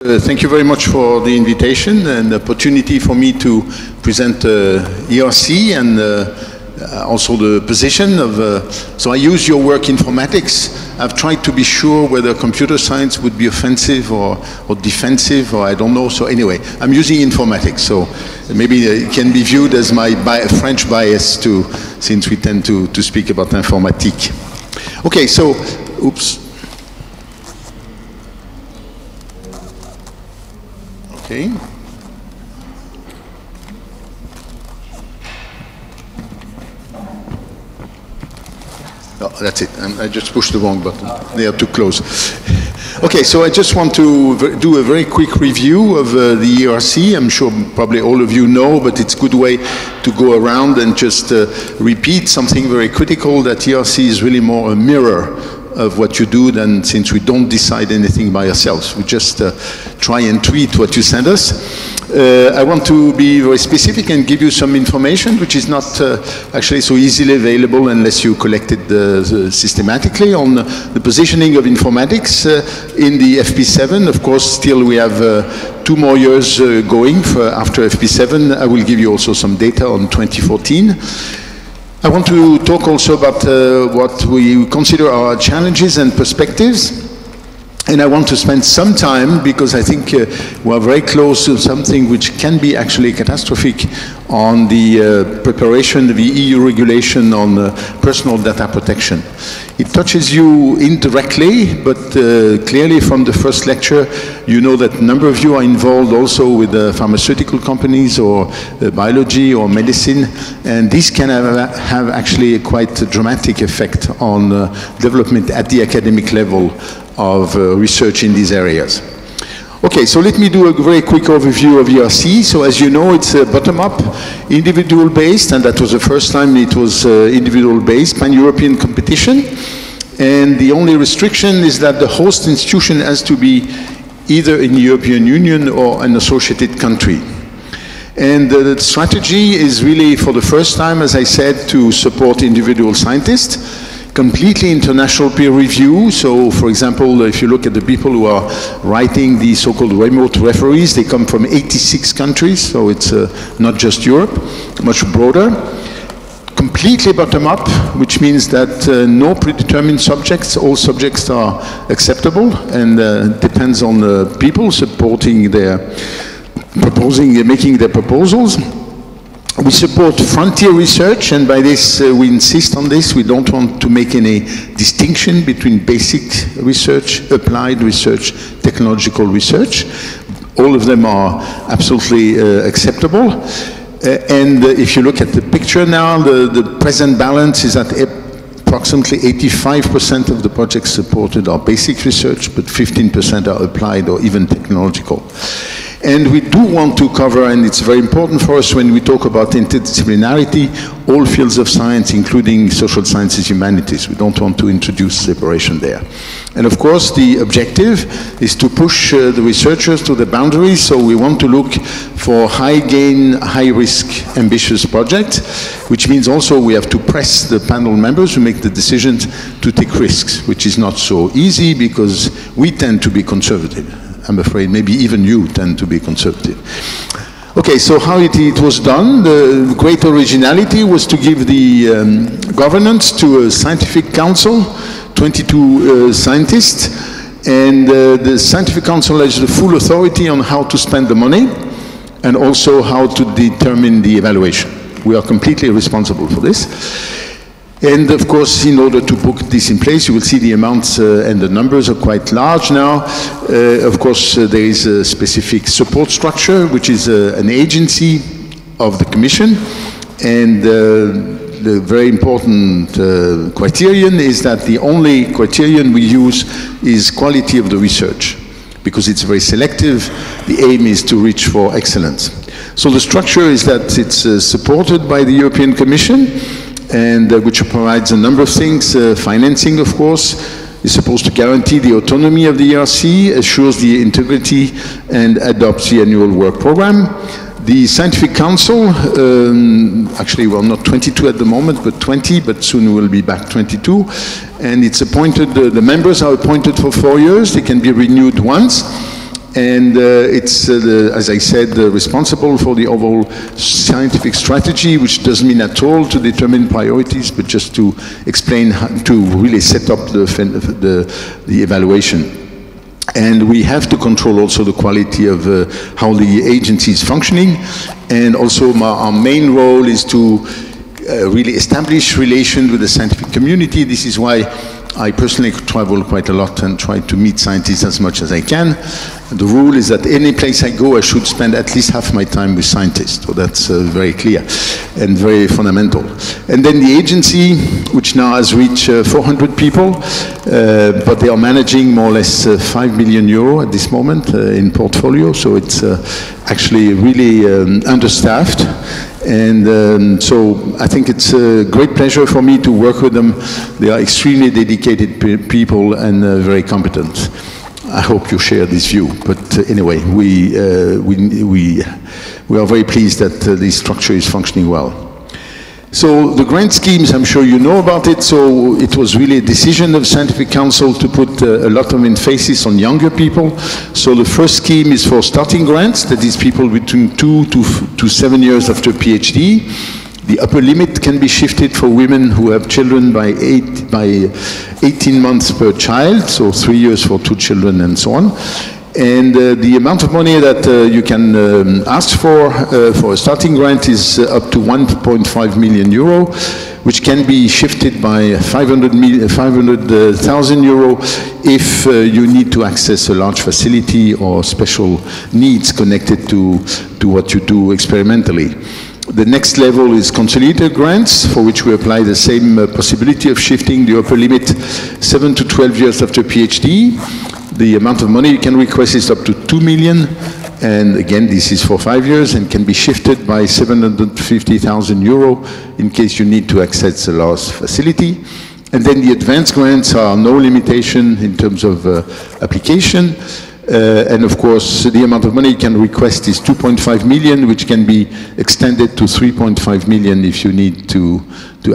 Thank you very much for the invitation and the opportunity for me to present ERC and also the position of, so I use your work informatics. I've tried to be sure whether computer science would be offensive or defensive, or I don't know. So anyway, I'm using informatics, so maybe it can be viewed as my French bias too, since we tend to speak about informatique. Okay, so, oops. Okay. Oh, that's it. I just pushed the wrong button. They are too close. Okay, so I just want to do a very quick review of the ERC. I'm sure probably all of you know, but it's a good way to go around and just repeat something very critical, that ERC is really more a mirror of what you do, than, since we don't decide anything by ourselves. We just try and tweet what you send us. I want to be very specific and give you some information which is not actually so easily available unless you collect it systematically, on the positioning of informatics in the FP7. Of course, still we have 2 more years going after FP7. I will give you also some data on 2014. I want to talk also about what we consider our challenges and perspectives. And I want to spend some time, because I think we are very close to something which can be actually catastrophic, on the preparation of the EU regulation on personal data protection. It touches you indirectly, but clearly from the first lecture, you know that a number of you are involved also with pharmaceutical companies or biology or medicine, and this can have actually a quite dramatic effect on development at the academic level of research in these areas. Okay, so let me do a very quick overview of ERC. So as you know, it's bottom-up, individual-based, and that was the first time it was individual-based, pan-European competition. And the only restriction is that the host institution has to be either in the European Union or an associated country. And the strategy is really, for the first time, as I said, to support individual scientists. Completely international peer review. So, for example, if you look at the people who are writing the so-called remote referees, they come from 86 countries, so it's not just Europe, much broader. Completely bottom-up, which means that no predetermined subjects, all subjects are acceptable, and depends on the people supporting their, making their proposals. We support frontier research, and by this we insist on this. We don't want to make any distinction between basic research, applied research, technological research. All of them are absolutely acceptable. And if you look at the picture now, the present balance is that approximately 85% of the projects supported are basic research, but 15% are applied or even technological. And we do want to cover, and it's very important for us when we talk about interdisciplinarity, all fields of science, including social sciences, humanities. We don't want to introduce separation there. And of course, the objective is to push the researchers to the boundaries, so we want to look for high-gain, high-risk, ambitious projects, which means also we have to press the panel members who make the decisions to take risks, which is not so easy because we tend to be conservative. I'm afraid maybe even you tend to be conservative. Okay, so how it was done, the great originality was to give the governance to a scientific council, 22 scientists, and the scientific council has the full authority on how to spend the money and also how to determine the evaluation. We are completely responsible for this. And of course, in order to put this in place, you will see the amounts and the numbers are quite large now. Of course, there is a specific support structure, which is an agency of the Commission. And the very important criterion is that the only criterion we use is quality of the research, because it's very selective. The aim is to reach for excellence. So the structure is that it's supported by the European Commission, and which provides a number of things. Financing, of course, is supposed to guarantee the autonomy of the ERC, assures the integrity, and adopts the annual work program. The Scientific Council, actually, well, not 22 at the moment, but 20, but soon we'll be back 22. And it's appointed, the members are appointed for 4 years. They can be renewed once. And it's, as I said, responsible for the overall scientific strategy, which doesn't mean at all to determine priorities, but just to explain how to really set up the evaluation. And we have to control also the quality of how the agency is functioning. And also our main role is to really establish relations with the scientific community. This is why I personally travel quite a lot and try to meet scientists as much as I can. And the rule is that any place I go, I should spend at least half my time with scientists. So that's very clear and very fundamental. And then the agency, which now has reached 400 people, but they are managing more or less 5 million euro at this moment in portfolio. So it's actually really understaffed. And so I think it's a great pleasure for me to work with them. They are extremely dedicated people and very competent. I hope you share this view. But anyway, we are very pleased that this structure is functioning well. So the grant schemes, I'm sure you know about it. So it was really a decision of Scientific Council to put a lot of emphasis on younger people. So the first scheme is for starting grants, that is people between 2 to 7 years after PhD. The upper limit can be shifted for women who have children by 18 months per child, so 3 years for 2 children and so on. And the amount of money that you can ask for a starting grant is up to 1.5 million euro, which can be shifted by 500,000 euro if you need to access a large facility or special needs connected to what you do experimentally. The next level is consolidated grants, for which we apply the same possibility of shifting the upper limit 7 to 12 years after PhD. The amount of money you can request is up to 2 million, and again, this is for 5 years and can be shifted by 750,000 euro in case you need to access a large facility. And then the advanced grants are no limitation in terms of application. And of course, the amount of money you can request is 2.5 million, which can be extended to 3.5 million if you need to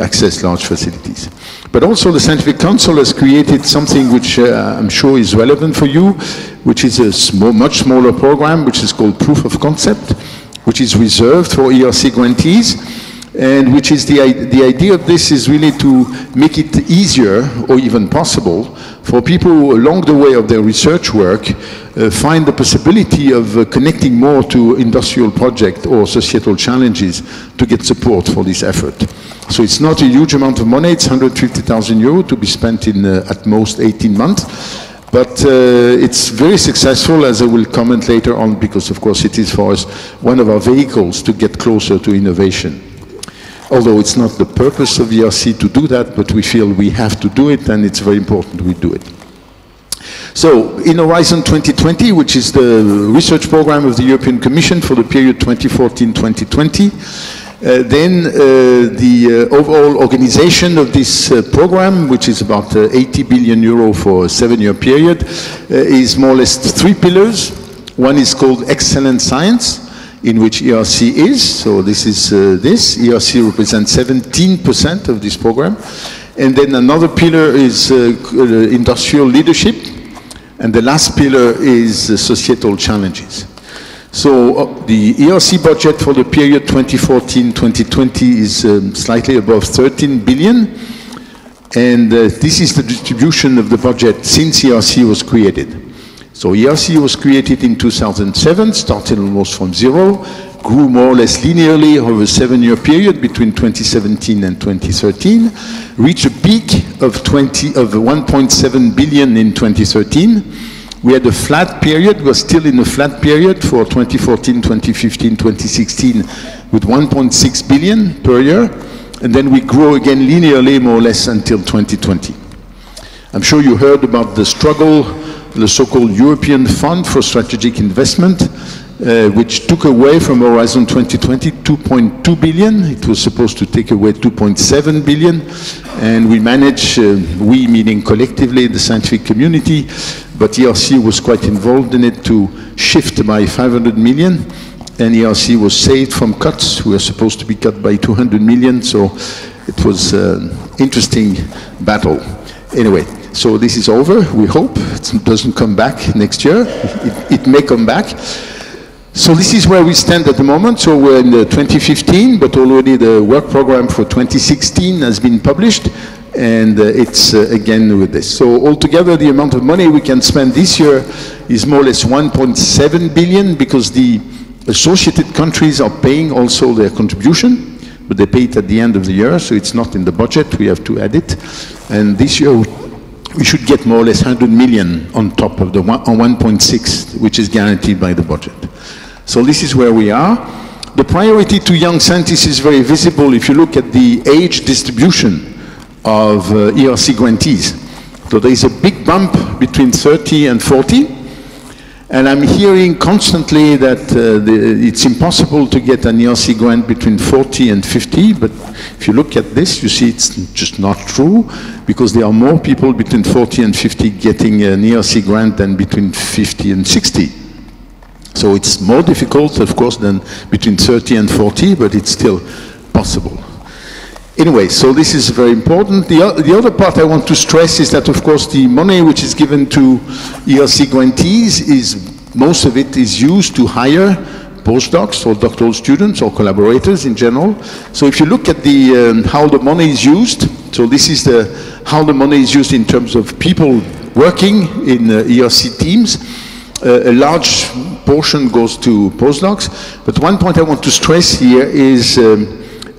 access large facilities. But also the Scientific Council has created something which I'm sure is relevant for you, which is a much smaller program, which is called Proof of Concept, which is reserved for ERC grantees. And which is the idea of this is really to make it easier or even possible for people who along the way of their research work find the possibility of connecting more to industrial projects or societal challenges to get support for this effort. So it's not a huge amount of money, it's 150,000 euro to be spent in at most 18 months. But it's very successful, as I will comment later on, because of course it is for us one of our vehicles to get closer to innovation. Although it's not the purpose of ERC to do that, but we feel we have to do it, and it's very important we do it. So, in Horizon 2020, which is the research program of the European Commission for the period 2014-2020, then the overall organization of this program, which is about 80 billion euro for a 7-year period, is more or less 3 pillars. One is called Excellent Science, in which ERC is. So this is this. ERC represents 17% of this program. And then another pillar is industrial leadership. And the last pillar is societal challenges. So the ERC budget for the period 2014-2020 is slightly above 13 billion. And this is the distribution of the budget since ERC was created. So ERC was created in 2007, started almost from zero, grew more or less linearly over a 7-year period between 2017 and 2013, reached a peak of 1.7 billion in 2013. We had a flat period, we're still in a flat period for 2014, 2015, 2016 with 1.6 billion per year, and then we grow again linearly more or less until 2020. I'm sure you heard about the struggle, the so-called European Fund for Strategic Investment, which took away from Horizon 2020 2.2 billion. It was supposed to take away 2.7 billion, and we managed, we meaning collectively the scientific community, but ERC was quite involved in it, to shift by 500 million, and ERC was saved from cuts. We were supposed to be cut by 200 million, so it was an interesting battle. Anyway. So this is over, we hope. It doesn't come back next year. It may come back. So this is where we stand at the moment. So we're in 2015, but already the work program for 2016 has been published, and it's again with this. So altogether, the amount of money we can spend this year is more or less 1.7 billion, because the associated countries are paying also their contribution, but they pay it at the end of the year, so it's not in the budget, we have to add it. And this year, we should get more or less 100 million on top of the 1.6, which is guaranteed by the budget. So this is where we are. The priority to young scientists is very visible if you look at the age distribution of ERC grantees. So there is a big bump between 30 and 40. And I'm hearing constantly that it's impossible to get an ERC grant between 40 and 50, but if you look at this, you see it's just not true, because there are more people between 40 and 50 getting an ERC grant than between 50 and 60. So it's more difficult, of course, than between 30 and 40, but it's still possible. Anyway, so this is very important. The other part I want to stress is that, of course, the money which is given to ERC grantees most of it is used to hire postdocs or doctoral students or collaborators in general. So if you look at how the money is used, so this is how the money is used in terms of people working in ERC teams. A large portion goes to postdocs, but one point I want to stress here is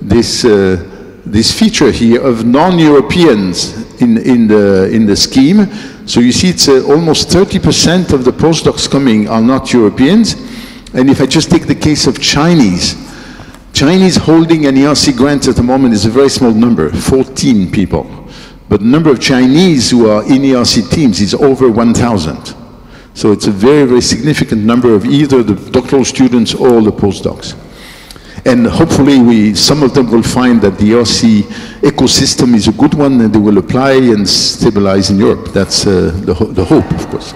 this feature here of non-Europeans in the scheme. So you see it's almost 30% of the postdocs coming are not Europeans. And if I just take the case of Chinese holding an ERC grant at the moment is a very small number, 14 people. But the number of Chinese who are in ERC teams is over 1,000. So it's a very, very significant number of either the doctoral students or the postdocs. And hopefully some of them will find that the ERC ecosystem is a good one and they will apply and stabilize in Europe. That's the hope, of course.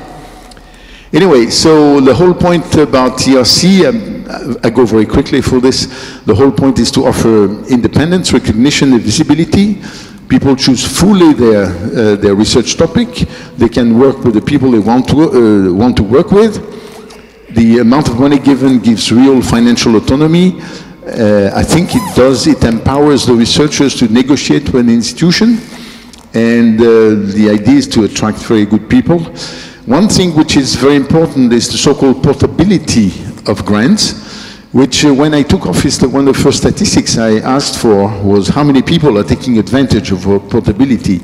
Anyway, so the whole point about ERC, I go very quickly for this, the whole point is to offer independence, recognition, and visibility. People choose fully their research topic. They can work with the people they want to work with. The amount of money given gives real financial autonomy. I think it empowers the researchers to negotiate with an institution, and the idea is to attract very good people. One thing which is very important is the so-called portability of grants, which when I took office, one of the first statistics I asked for was how many people are taking advantage of portability.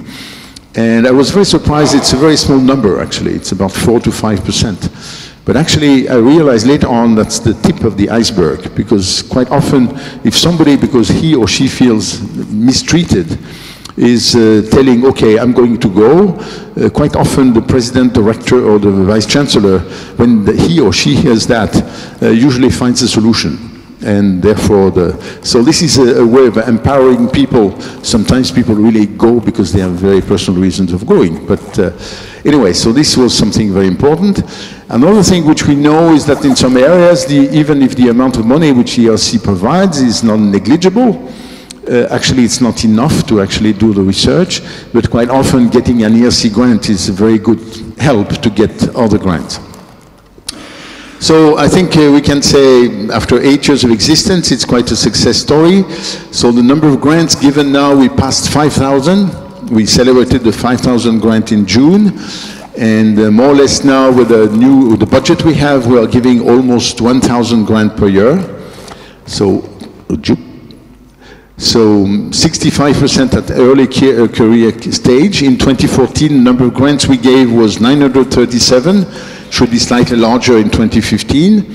And I was very surprised. It's a very small number, actually. It's about 4 to 5%. But actually, I realized later on that's the tip of the iceberg, because quite often, if somebody, because he or she feels mistreated, is telling, okay, I'm going to go, quite often the president, director, or the vice chancellor, when he or she hears that, usually finds a solution. And therefore, so this is a way of empowering people. Sometimes people really go because they have very personal reasons of going. But anyway, so this was something very important. Another thing which we know is that in some areas, even if the amount of money which ERC provides is non-negligible, actually it's not enough to actually do the research, but quite often getting an ERC grant is a very good help to get other grants. So I think we can say after 8 years of existence, it's quite a success story. So the number of grants given now, we passed 5,000. We celebrated the 5,000 grant in June. And more or less now with the budget we have, we are giving almost 1,000 grants per year. So 65% at early career stage. In 2014, the number of grants we gave was 937. Should be slightly larger in 2015.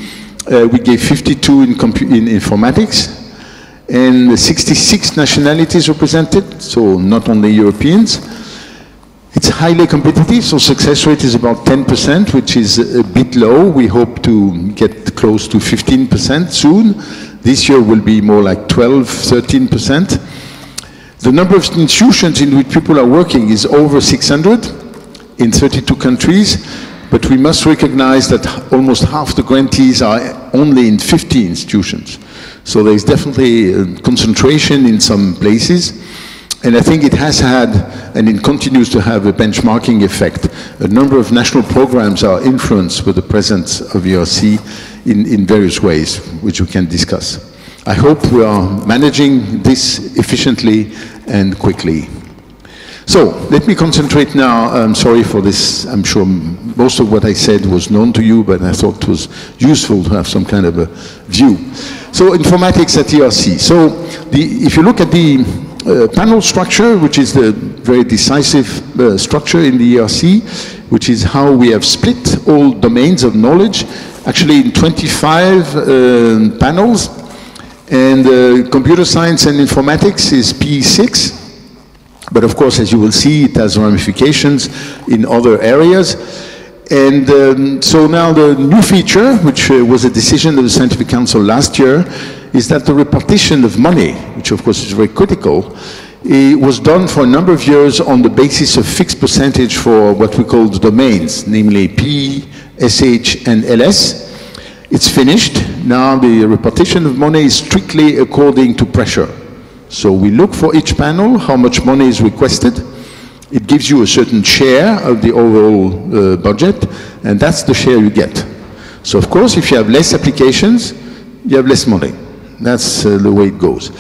We gave 52 in informatics, and 66 nationalities represented, so not only Europeans. It's highly competitive, so success rate is about 10%, which is a bit low. We hope to get close to 15% soon. This year will be more like 12, 13%. The number of institutions in which people are working is over 600 in 32 countries. But we must recognize that almost half the grantees are only in 50 institutions. So there is definitely a concentration in some places. And I think it has had, and it continues to have, a benchmarking effect. A number of national programs are influenced with the presence of ERC in various ways, which we can discuss. I hope we are managing this efficiently and quickly. So, let me concentrate now. I'm sorry for this. I'm sure most of what I said was known to you, but I thought it was useful to have some kind of a view. So, informatics at ERC. So, if you look at the panel structure, which is the very decisive structure in the ERC, which is how we have split all domains of knowledge, actually in 25 panels, and computer science and informatics is P6, but of course, as you will see, it has ramifications in other areas. And so now the new feature, which was a decision of the Scientific Council last year, is that the repartition of money, which of course is very critical, it was done for a number of years on the basis of fixed percentage for what we call the domains, namely P, SH, and LS. It's finished. Now the repartition of money is strictly according to pressure. So we look for each panel, how much money is requested. It gives you a certain share of the overall budget, and that's the share you get. So of course, if you have less applications, you have less money. That's the way it goes.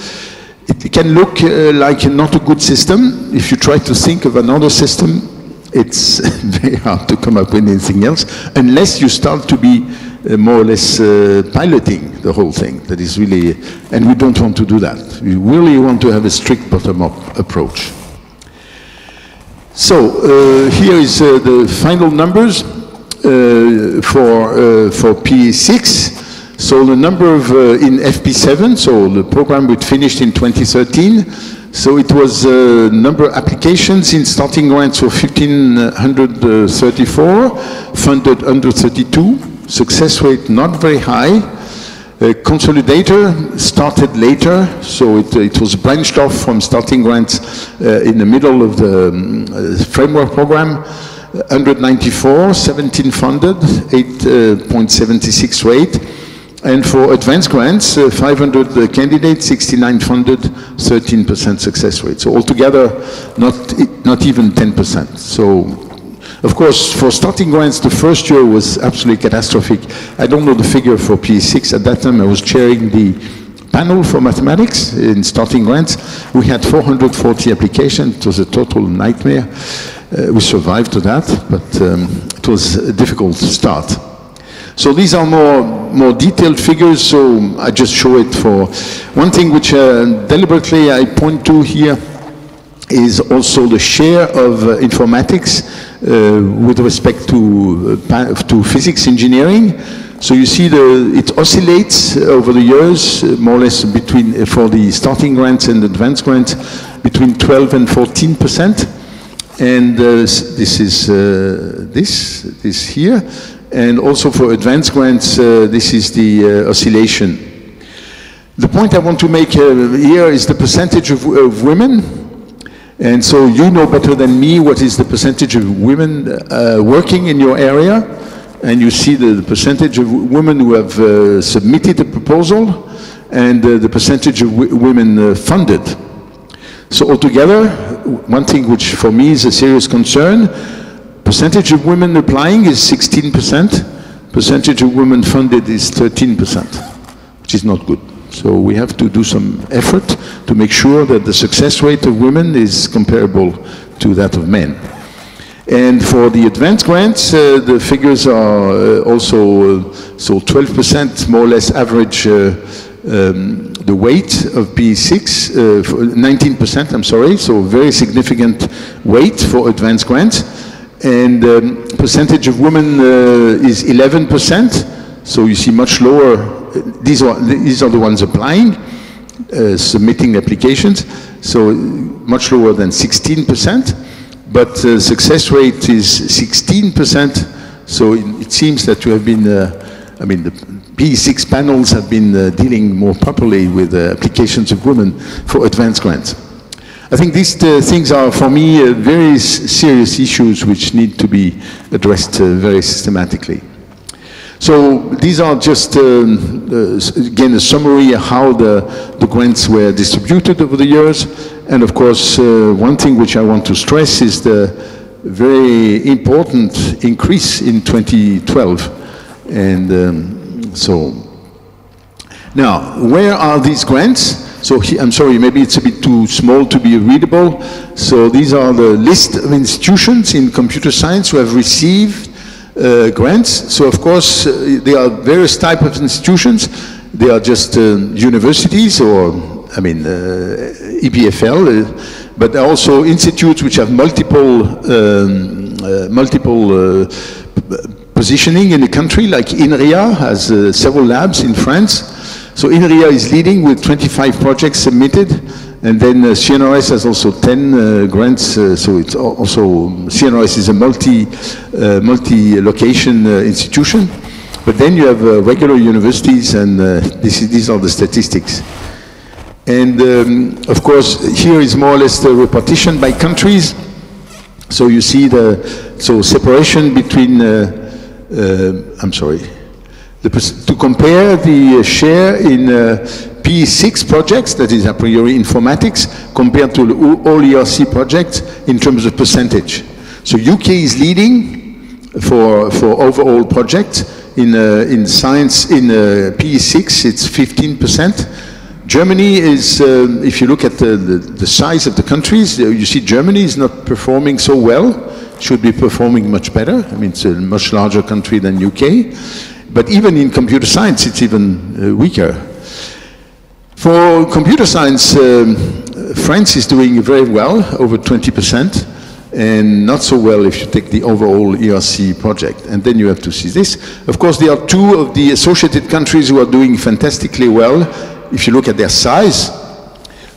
It can look like not a good system. If you try to think of another system, it's very hard to come up with anything else, unless you start to be more or less piloting the whole thing. That is really, and we don't want to do that. We really want to have a strict bottom-up approach. So here is the final numbers for P6. So the number of in FP7, so the program which finished in 2013. So it was number of applications in starting grants for 1,534, funded under 32. Success rate not very high. Consolidator started later, so it was branched off from starting grants in the middle of the framework program. 194, 17 funded, 8.76 rate. And for advanced grants, 500 candidates, 69 funded, 13% success rate. So altogether, not even 10%. So, of course, for starting grants, the first year was absolutely catastrophic. I don't know the figure for P6. At that time, I was chairing the panel for mathematics in starting grants. We had 440 applications. It was a total nightmare. We survived to that, but it was a difficult start. So these are more detailed figures, so I just show it for one thing which deliberately I point to here is also the share of informatics with respect to physics engineering. So you see it oscillates over the years, more or less between, for the starting grants and advanced grants, between 12 and 14%. And this is this here. And also for advanced grants, this is the oscillation. The point I want to make here is the percentage of women. And so you know better than me what is the percentage of women working in your area. And you see the percentage of women who have submitted a proposal and the percentage of women funded. So altogether, one thing which for me is a serious concern, percentage of women applying is 16%, percentage of women funded is 13%, which is not good. So we have to do some effort to make sure that the success rate of women is comparable to that of men. And for the advanced grants, the figures are also, so 12% more or less average the weight of P6, 19%, I'm sorry, so very significant weight for advanced grants. And percentage of women is 11%, so you see much lower. These are the ones applying, submitting applications, so much lower than 16%. But success rate is 16%, so it seems that you have been, I mean, the P6 panels have been dealing more properly with applications of women for advanced grants. I think these things are, for me, very serious issues which need to be addressed very systematically. So these are just, again, a summary of how the grants were distributed over the years. And of course, one thing which I want to stress is the very important increase in 2012. And so, now, where are these grants? So I'm sorry, maybe it's a bit too small to be readable. So these are the list of institutions in computer science who have received grants. So of course, there are various types of institutions. They are just universities or, I mean, EPFL, but there are also institutes which have multiple positioning in the country, like INRIA has several labs in France. So INRIA is leading with 25 projects submitted, and then CNRS has also 10 grants. So it's also, CNRS is a multi-location institution. But then you have regular universities, and these are the statistics. And of course, here is more or less the repartition by countries. So you see the separation between, I'm sorry, to compare the share in P6 projects, that is a priori informatics, compared to all ERC projects in terms of percentage. So UK is leading for overall projects. In science, in P6, it's 15%. Germany is, if you look at the size of the countries, you see Germany is not performing so well, should be performing much better. I mean, it's a much larger country than UK. But even in computer science, it's even weaker. For computer science, France is doing very well, over 20%, and not so well if you take the overall ERC project. And then you have to see this. Of course, there are two of the associated countries who are doing fantastically well, if you look at their size.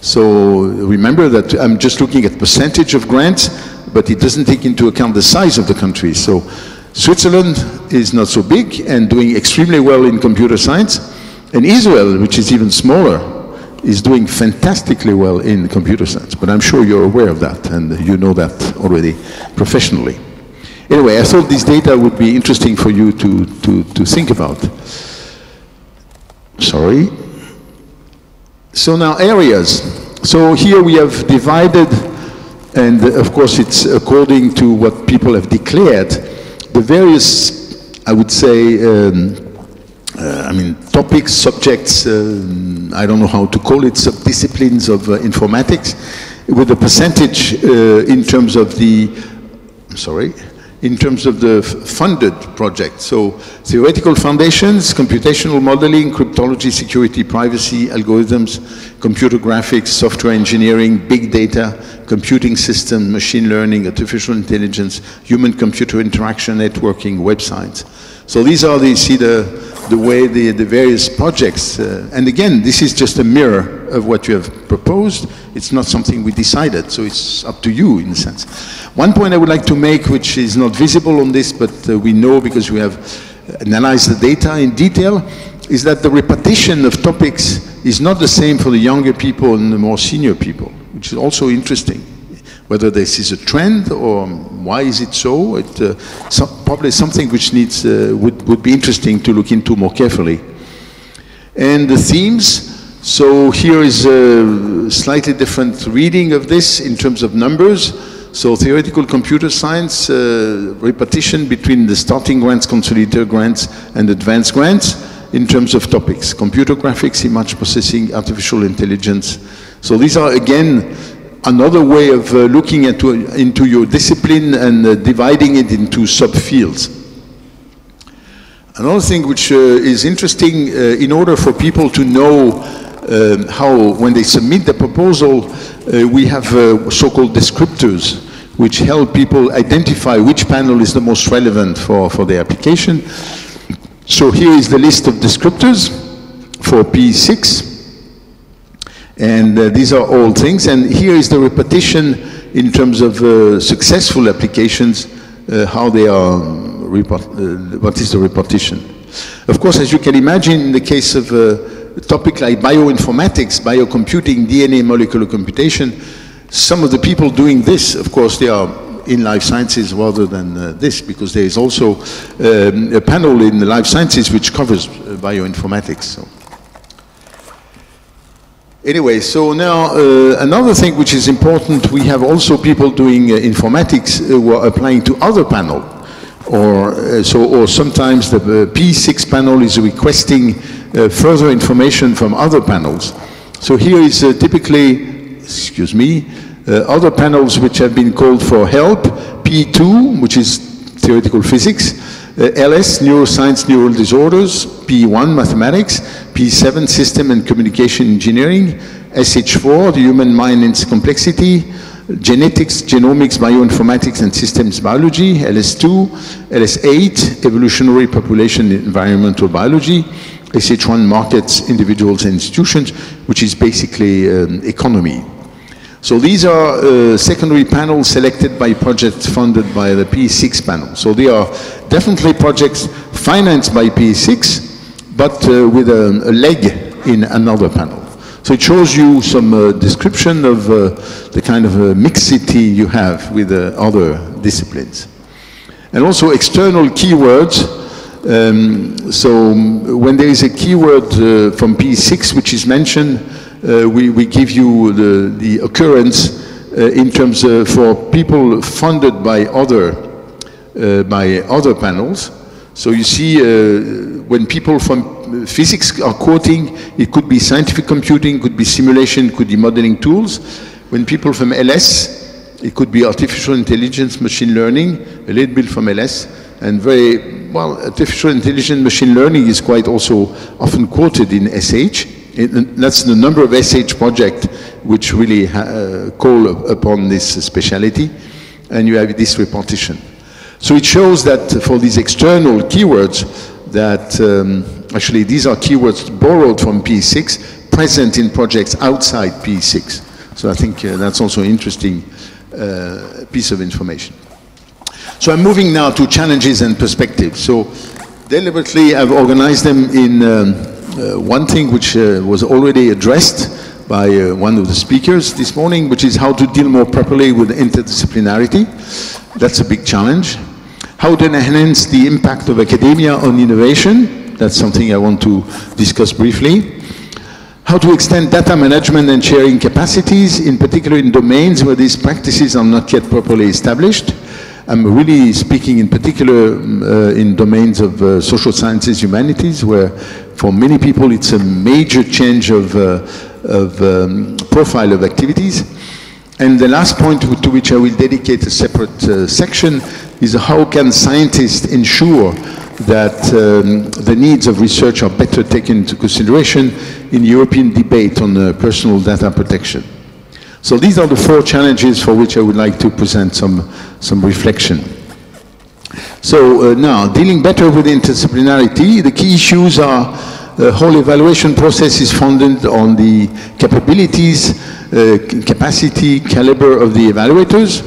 So remember that I'm just looking at percentage of grants, but it doesn't take into account the size of the country. So Switzerland is not so big and doing extremely well in computer science. And Israel, which is even smaller, is doing fantastically well in computer science. But I'm sure you're aware of that, and you know that already professionally. Anyway, I thought this data would be interesting for you to think about. Sorry. So now areas. So here we have divided, and of course it's according to what people have declared, the various, I would say, I mean, topics, subjects, I don't know how to call it, subdisciplines of informatics, with a percentage in terms of the, in terms of the funded project. So theoretical foundations, computational modeling, cryptology, security, privacy, algorithms, computer graphics, software engineering, big data, computing system, machine learning, artificial intelligence, human-computer interaction, networking, web science. So these are the, see the way the various projects, and again, this is just a mirror of what you have proposed. It's not something we decided, so it's up to you in a sense. One point I would like to make, which is not visible on this, but we know because we have analyzed the data in detail, is that the repartition of topics is not the same for the younger people and the more senior people, which is also interesting. Whether this is a trend or why is it so, probably something which needs, would be interesting to look into more carefully. And the themes, so here is a slightly different reading of this in terms of numbers. So theoretical computer science, repartition between the starting grants, consolidator grants, and advanced grants in terms of topics. Computer graphics, image processing, artificial intelligence. So these are, again, another way of looking into your discipline and dividing it into subfields. Another thing which is interesting, in order for people to know how, when they submit the proposal, we have so-called descriptors, which help people identify which panel is the most relevant for the application. So here is the list of descriptors for P6. And these are all things, and here is the repetition in terms of successful applications, how they are, what is the repartition. Of course, as you can imagine, in the case of a topic like bioinformatics, biocomputing, DNA molecular computation, some of the people doing this, of course, they are in life sciences rather than this, because there is also a panel in the life sciences which covers bioinformatics. So. Anyway, so now another thing which is important, we have also people doing informatics who are applying to other panel. Or sometimes the P6 panel is requesting further information from other panels. So here is typically, excuse me, other panels which have been called for help, P2, which is theoretical physics, LS, neuroscience, neural disorders, P1, mathematics, P7, system and communication engineering, SH4, the human mind and its complexity, genetics, genomics, bioinformatics and systems biology, LS2, LS8, evolutionary population environmental biology, SH1, markets, individuals and institutions, which is basically economy. So these are secondary panels selected by projects funded by the P6 panel. So they are definitely projects financed by P6, but with a leg in another panel. So it shows you some description of the kind of mixity you have with other disciplines. And also external keywords. So when there is a keyword from P6 which is mentioned, we give you the occurrence in terms for people funded by other panels. So you see when people from physics are quoting, it could be scientific computing, could be simulation, could be modeling tools. When people from LS, it could be artificial intelligence, machine learning, a little bit from LS, and very, well, artificial intelligence, machine learning is quite also often quoted in SH. That's the number of SH projects which really call upon this speciality, and you have this repartition. So it shows that for these external keywords, that actually these are keywords borrowed from P6, present in projects outside P6. So I think that's also an interesting piece of information. So I'm moving now to challenges and perspectives. So deliberately I've organized them in one thing which was already addressed by one of the speakers this morning, which is how to deal more properly with interdisciplinarity. That's a big challenge. How to enhance the impact of academia on innovation. That's something I want to discuss briefly. How to extend data management and sharing capacities, in particular in domains where these practices are not yet properly established. I'm really speaking in particular in domains of social sciences, humanities, where for many people it's a major change of profile of activities. And the last point to which I will dedicate a separate section is how can scientists ensure that the needs of research are better taken into consideration in European debate on personal data protection. So these are the 4 challenges for which I would like to present some reflection. So now, dealing better with interdisciplinarity, the key issues are the whole evaluation process is founded on the capabilities, capacity, caliber of the evaluators.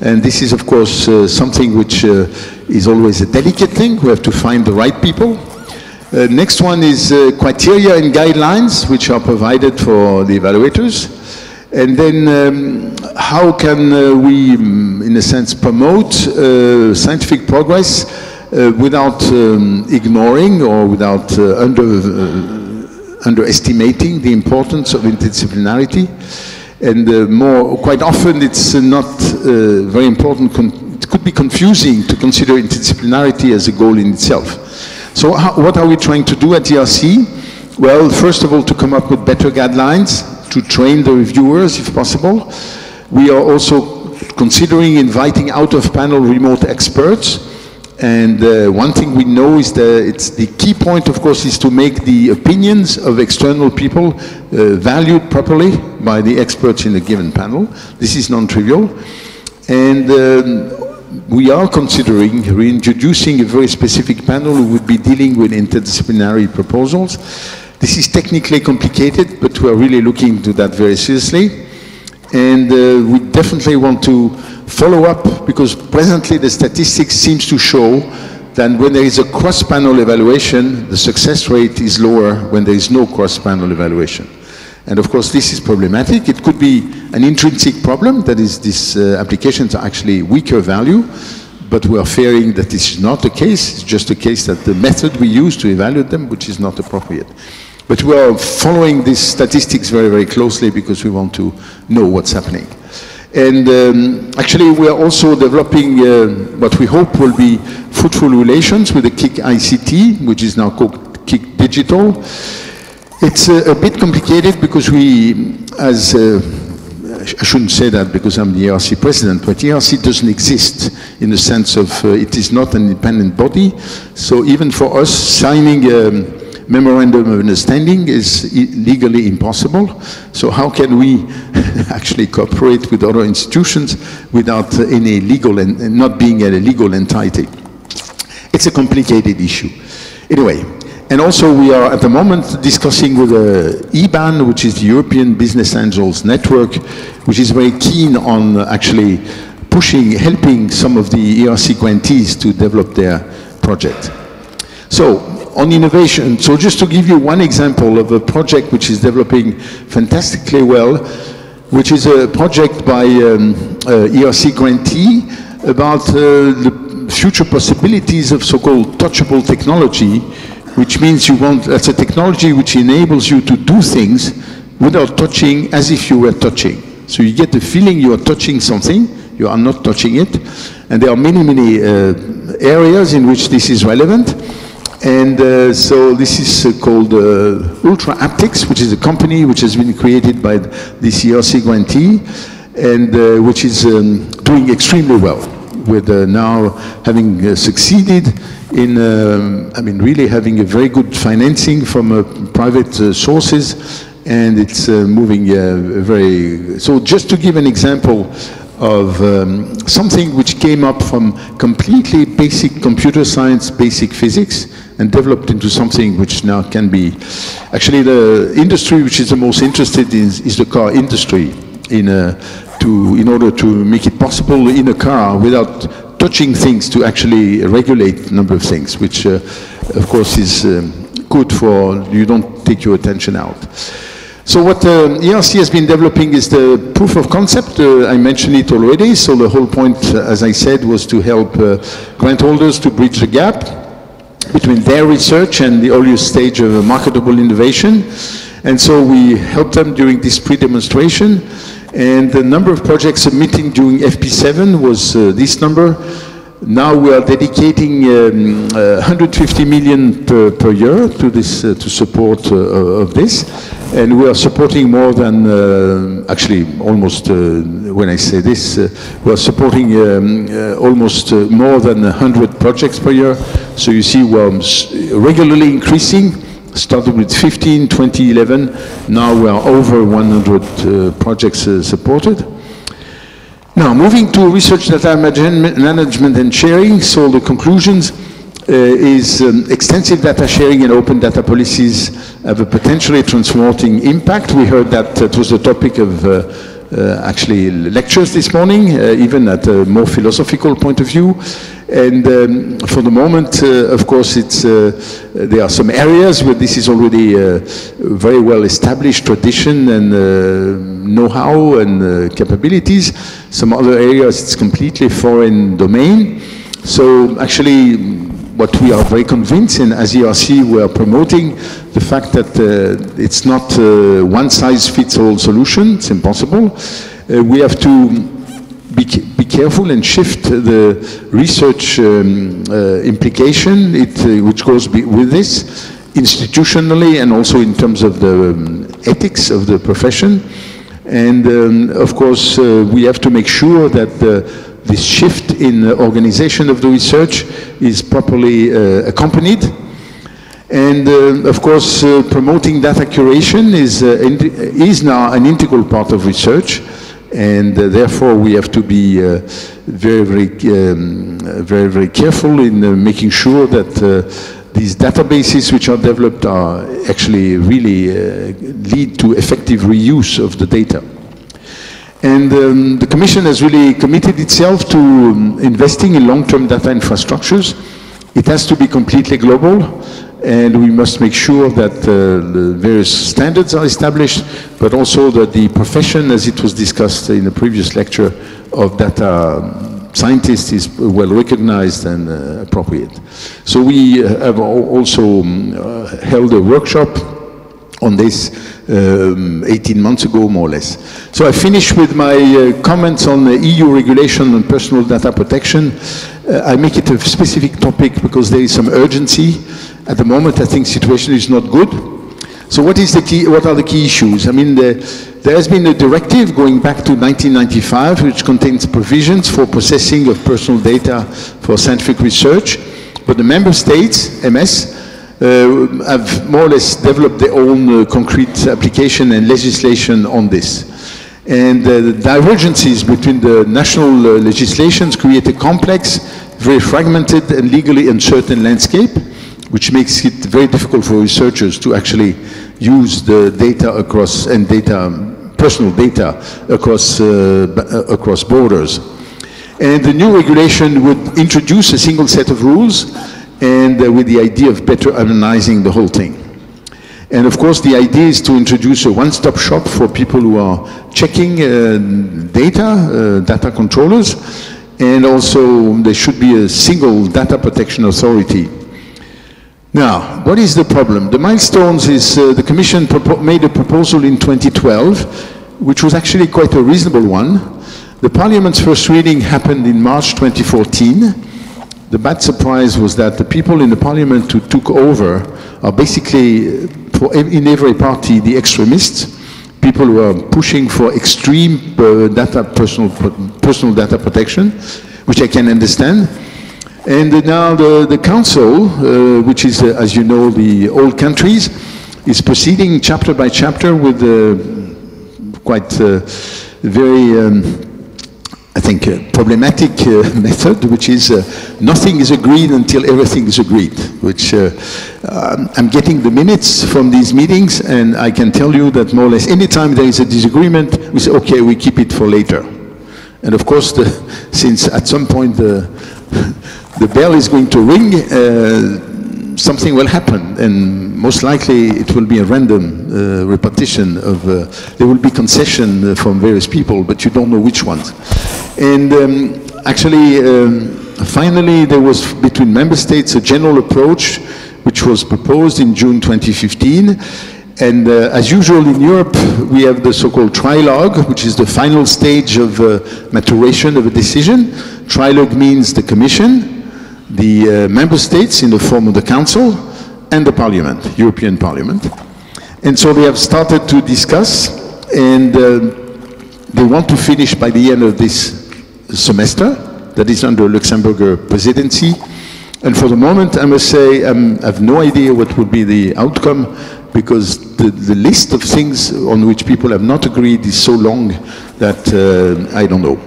And this is, of course, something which is always a delicate thing. We have to find the right people. Next one is criteria and guidelines, which are provided for the evaluators. And then how can we, in a sense, promote scientific progress without ignoring or without underestimating the importance of interdisciplinarity. And quite often it's not very important, it could be confusing to consider interdisciplinarity as a goal in itself. So what are we trying to do at ERC? Well, first of all, to come up with better guidelines, to train the reviewers if possible. We are also considering inviting out-of-panel remote experts. And one thing we know is that the key point, of course, is to make the opinions of external people valued properly by the experts in a given panel. This is non-trivial. And we are considering reintroducing a very specific panel who would be dealing with interdisciplinary proposals. This is technically complicated, but we are really looking into that very seriously. And we definitely want to follow up, because presently the statistics seems to show that when there is a cross-panel evaluation, the success rate is lower when there is no cross-panel evaluation. And of course this is problematic. It could be an intrinsic problem, that is these applications are actually weaker value, but we are fearing that this is not the case. It's just a case that the method we use to evaluate them, which is not appropriate. But we are following these statistics very, very closely because we want to know what's happening. And actually, we are also developing what we hope will be fruitful relations with the KIC ICT, which is now called KIC Digital. It's a bit complicated because we, as I shouldn't say that because I'm the ERC president, but ERC doesn't exist in the sense of it is not an independent body. So even for us, signing a memorandum of understanding is legally impossible. So how can we actually cooperate with other institutions without any legal and not being a legal entity? It's a complicated issue. Anyway, and also we are at the moment discussing with EBAN, which is the European Business Angels Network, which is very keen on actually pushing, helping some of the ERC grantees to develop their project. So, on innovation, so just to give you one example of a project which is developing fantastically well, which is a project by ERC grantee about the future possibilities of so-called touchable technology, which means that's a technology which enables you to do things without touching, as if you were touching. So you get the feeling you are touching something, you are not touching it, and there are many, many areas in which this is relevant. And so this is called Ultra Haptics, which is a company which has been created by this ERC grantee, and which is doing extremely well, with now having succeeded in, I mean, really having a very good financing from private sources, and it's moving very, so just to give an example of something which came up from completely basic computer science, basic physics, and developed into something which now can be, actually the industry which is the most interested in is the car industry, in order to make it possible in a car without touching things to actually regulate a number of things, which of course is good for, you don't take your attention out. So what ERC has been developing is the proof of concept. I mentioned it already. So the whole point, as I said, was to help grant holders to bridge the gap between their research and the earliest stage of marketable innovation. And so we helped them during this pre-demonstration. And the number of projects submitting during FP7 was this number. Now we are dedicating 150 million per year to this, to support of this, and we are supporting more than actually almost. When I say this, we are supporting almost more than 100 projects per year. So you see, we're regularly increasing. Started with 15, 2011. Now we are over 100 projects supported. Now, moving to research data management and sharing, so the conclusions is extensive data sharing and open data policies have a potentially transformative impact. We heard that it was the topic of actually lectures this morning, even at a more philosophical point of view. And for the moment, of course, it's, there are some areas where this is already a very well established tradition and know-how and capabilities. Some other areas, it's completely foreign domain. So actually, what we are very convinced in as ERC, we are promoting the fact that it's not a one-size-fits-all solution. It's impossible. We have to be careful and shift the research implication, which goes with this, institutionally and also in terms of the ethics of the profession. And of course, we have to make sure that this shift in the organization of the research is properly accompanied. And of course, promoting data curation is now an integral part of research. And therefore, we have to be very, very careful in making sure that these databases which are developed are actually really lead to effective reuse of the data. And the Commission has really committed itself to investing in long-term data infrastructures. It has to be completely global, and we must make sure that the various standards are established, but also that the profession, as it was discussed in the previous lecture, of data scientists is well recognized and appropriate. So we have also held a workshop on this 18 months ago, more or less. So I finish with my comments on the EU regulation on personal data protection. I make it a specific topic because there is some urgency. At the moment, I think the situation is not good. So what is the key? What are the key issues? I mean, there has been a directive going back to 1995, which contains provisions for processing of personal data for scientific research. But the member states, MS, have more or less developed their own concrete application and legislation on this. And the divergences between the national legislations create a complex, very fragmented and legally uncertain landscape, which makes it very difficult for researchers to actually use the data across, and personal data across, across borders. And the new regulation would introduce a single set of rules, and with the idea of better harmonizing the whole thing. And of course, the idea is to introduce a one-stop shop for people who are checking data controllers, and also there should be a single data protection authority. Now, what is the problem? The milestones is the Commission made a proposal in 2012, which was actually quite a reasonable one. The Parliament's first reading happened in March 2014. The bad surprise was that the people in the Parliament who took over are basically, in every party, the extremists, people who are pushing for extreme personal data protection, which I can understand. And now the Council, which is, as you know, the old countries, is proceeding chapter by chapter with quite very, I think, problematic method, which is nothing is agreed until everything is agreed, which I'm getting the minutes from these meetings, and I can tell you that more or less anytime there is a disagreement, we say, okay, we keep it for later. And of course, since at some point the bell is going to ring, something will happen, and most likely it will be a random repetition of, there will be concession from various people, but you don't know which ones. And actually, finally, there was between member states a general approach which was proposed in June 2015. And as usual in Europe, we have the so-called trilogue, which is the final stage of maturation of a decision. Trilogue means the Commission, the member states in the form of the Council, and the Parliament, European Parliament. And so they have started to discuss, and they want to finish by the end of this semester, that is under Luxembourg presidency. And for the moment, I must say, I have no idea what would be the outcome, because the list of things on which people have not agreed is so long that I don't know.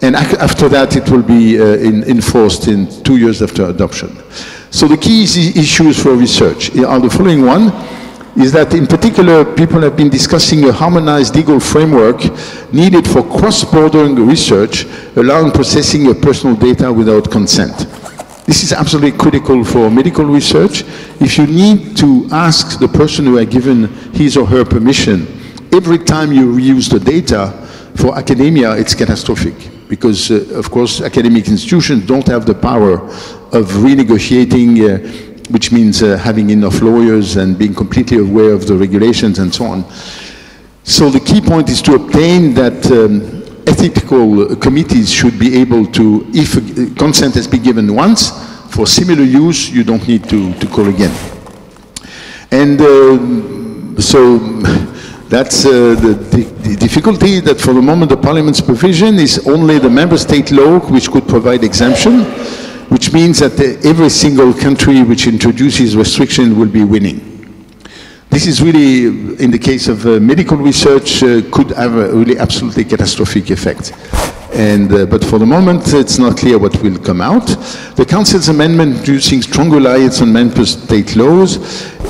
And after that, it will be enforced in 2 years after adoption. So the key issues for research are the following one, is that in particular, people have been discussing a harmonized legal framework needed for cross-border research, allowing processing of personal data without consent. This is absolutely critical for medical research. If you need to ask the person who has given his or her permission, every time you reuse the data, for academia, it's catastrophic. Because, of course, academic institutions don't have the power of renegotiating, which means having enough lawyers and being completely aware of the regulations and so on. So the key point is to obtain that ethical committees should be able to, if consent has been given once, for similar use, you don't need to call again. And so that's the difficulty, that for the moment the Parliament's provision is only the member state law which could provide exemption, which means that every single country which introduces restriction will be winning. This is really, in the case of medical research, could have a really absolutely catastrophic effect. And, but for the moment, it's not clear what will come out. The Council's amendment introducing strong reliance on member state laws,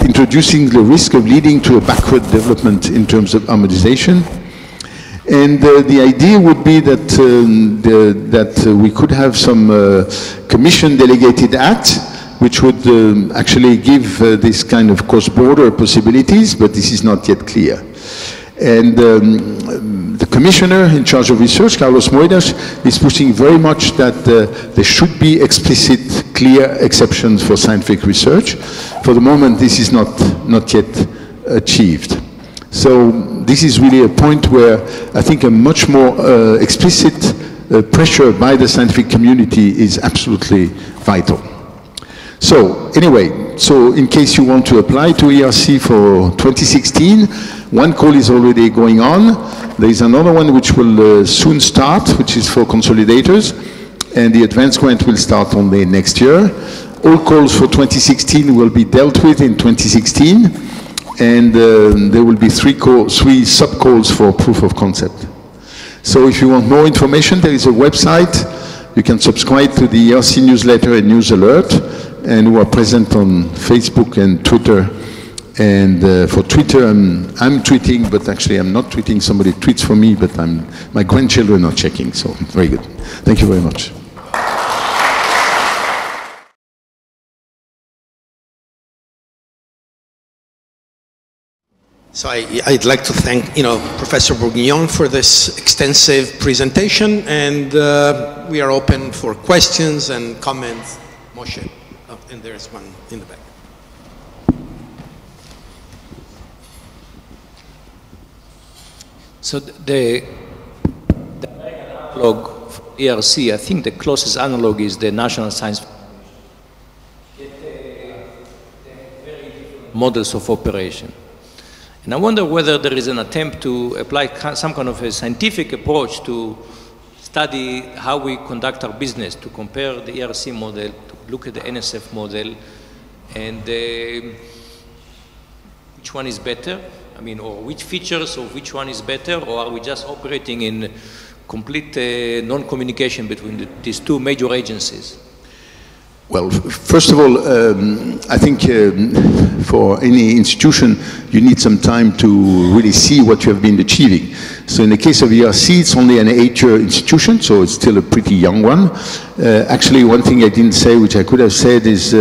introducing the risk of leading to a backward development in terms of harmonization. And the idea would be that, we could have some Commission delegated act, which would actually give this kind of cross-border possibilities, but this is not yet clear. And the Commissioner in charge of research, Carlos Moedas, is pushing very much that there should be explicit, clear exceptions for scientific research. For the moment, this is not yet achieved. So this is really a point where I think a much more explicit pressure by the scientific community is absolutely vital. So anyway, so in case you want to apply to ERC for 2016, one call is already going on. There is another one which will soon start, which is for consolidators, and the advanced grant will start only next year. All calls for 2016 will be dealt with in 2016, and there will be three sub-calls for proof of concept. So if you want more information, there is a website. You can subscribe to the ERC newsletter and news alert, and we are present on Facebook and Twitter. And for Twitter, I'm tweeting, but actually I'm not tweeting. Somebody tweets for me, but my grandchildren are checking, so very good. Thank you very much. So I'd like to thank, Professor Bourguignon for this extensive presentation, and we are open for questions and comments. Moshe, and there's one in the back. So the analog for ERC, I think the closest analog is the National Science Foundation. They have very different models of operation. And I wonder whether there is an attempt to apply some kind of a scientific approach to study how we conduct our business, to compare the ERC model, to look at the NSF model, and which one is better? I mean, or which features of which one is better, or are we just operating in complete non-communication between these two major agencies? Well, first of all, I think for any institution, you need some time to really see what you have been achieving. So in the case of ERC, it's only an 8-year institution, so it's still a pretty young one. Actually, one thing I didn't say, which I could have said, is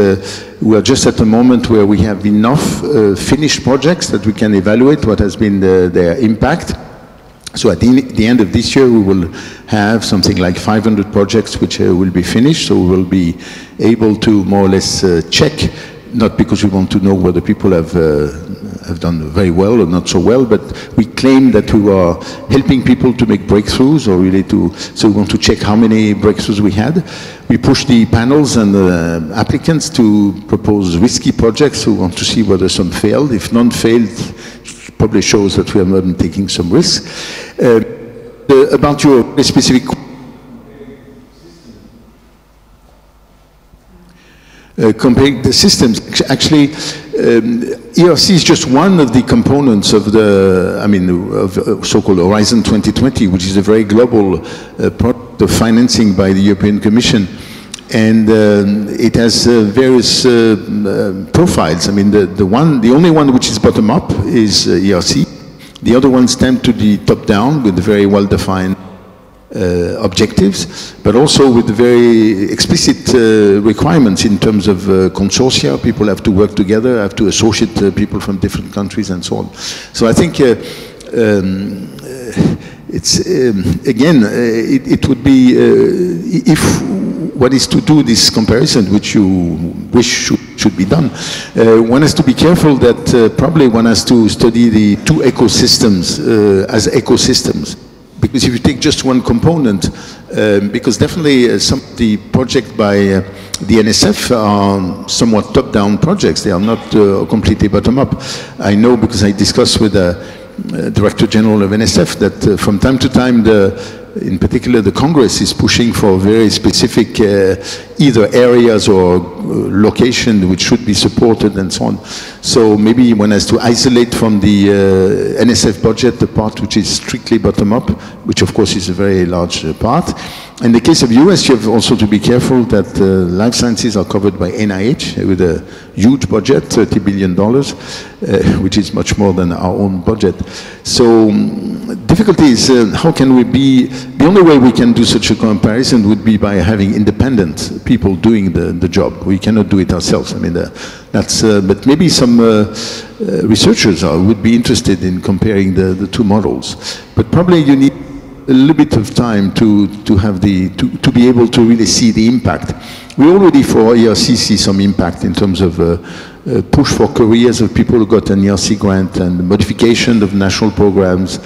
we are just at the moment where we have enough finished projects that we can evaluate what has been their impact. So at the end of this year, we will have something like 500 projects which will be finished. So we will be able to more or less check, not because we want to know whether people have done very well or not so well, but we claim that we are helping people to make breakthroughs, or really so we want to check how many breakthroughs we had. We push the panels and the applicants to propose risky projects. We want to see whether some failed. If none failed, probably shows that we are not taking some risks. About your specific comparing the systems, actually, ERC is just one of the components of the, of so-called Horizon 2020, which is a very global project of financing by the European Commission. And it has various profiles. I mean, the only one which is bottom-up is ERC. The other ones tend to be top-down with very well-defined objectives, but also with very explicit requirements in terms of consortia. People have to work together, have to associate people from different countries and so on. So I think it's, again, it would be, if what is to do this comparison, which you wish should be done, one has to be careful that probably one has to study the two ecosystems as ecosystems. Because if you take just one component, because definitely some of the projects by the NSF are somewhat top-down projects. They are not completely bottom-up. I know because I discussed with the Director General of NSF that from time to time, in particular the Congress is pushing for very specific either areas or location which should be supported and so on. So maybe one has to isolate from the NSF budget the part which is strictly bottom-up, which of course is a very large part. In the case of US, you have also to be careful that life sciences are covered by NIH with a huge budget, $30 billion, which is much more than our own budget. So difficulty is how can we be, the only way we can do such a comparison would be by having independent people doing the job. We cannot do it ourselves. I mean, that's, but maybe some researchers would be interested in comparing the two models. But probably you need a little bit of time to have to be able to really see the impact. We already for ERC see some impact in terms of push for careers of people who got an ERC grant and the modification of national programs.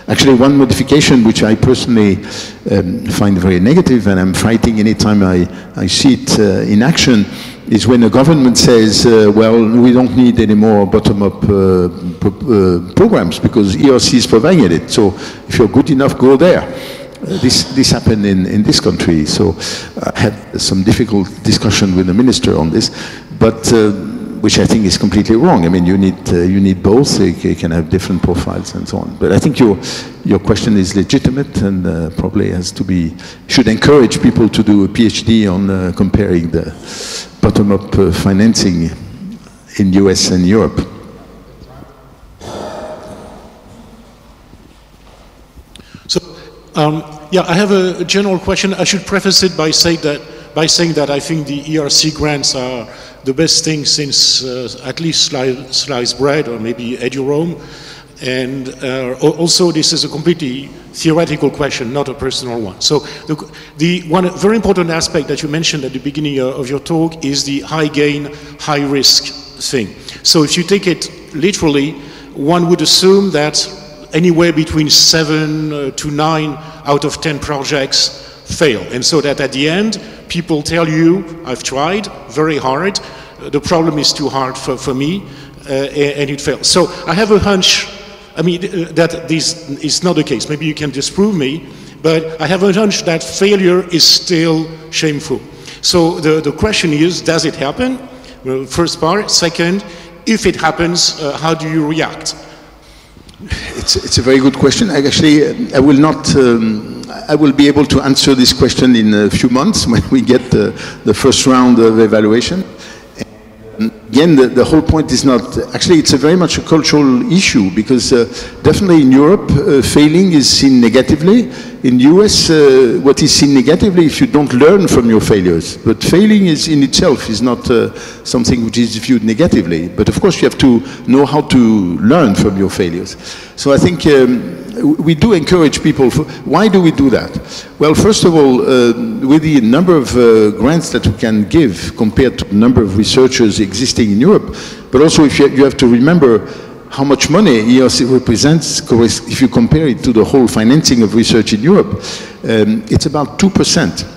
Actually, one modification which I personally find very negative, and I'm fighting anytime I see it in action, is when the government says, well, we don't need any more bottom-up programs because ERC is providing it. So if you're good enough, go there. This happened in this country. So I had some difficult discussion with the minister on this, but which I think is completely wrong. I mean, you need both. You can have different profiles and so on. But I think your question is legitimate and probably should encourage people to do a PhD on comparing the bottom-up financing in US and Europe. So, yeah, I have a general question. I should preface it by saying that I think the ERC grants are the best thing since at least sliced bread or maybe EduRoam. And also this is a completely theoretical question, not a personal one. So the one very important aspect that you mentioned at the beginning of your talk is the high gain, high risk thing. So if you take it literally, one would assume that anywhere between 7 to 9 out of 10 projects fail. And so that at the end, people tell you, I've tried very hard, the problem is too hard for me, and it fails. So I have a hunch, I mean, that this is not the case. Maybe you can disprove me, but I have a hunch that failure is still shameful. So the question is, does it happen? Well, first part. Second, if it happens, how do you react? It's a very good question. I will not. I will be able to answer this question in a few months when we get the first round of evaluation. And again, the whole point is not. Actually, it's very much a cultural issue because definitely in Europe, failing is seen negatively. In US, what is seen negatively if you don't learn from your failures. But failing is in itself is not something which is viewed negatively. But of course, you have to know how to learn from your failures. So I think we do encourage people. Why do we do that? Well, first of all, with the number of grants that we can give compared to the number of researchers existing in Europe, but also if you have to remember how much money ERC represents, if you compare it to the whole financing of research in Europe, it's about 2%.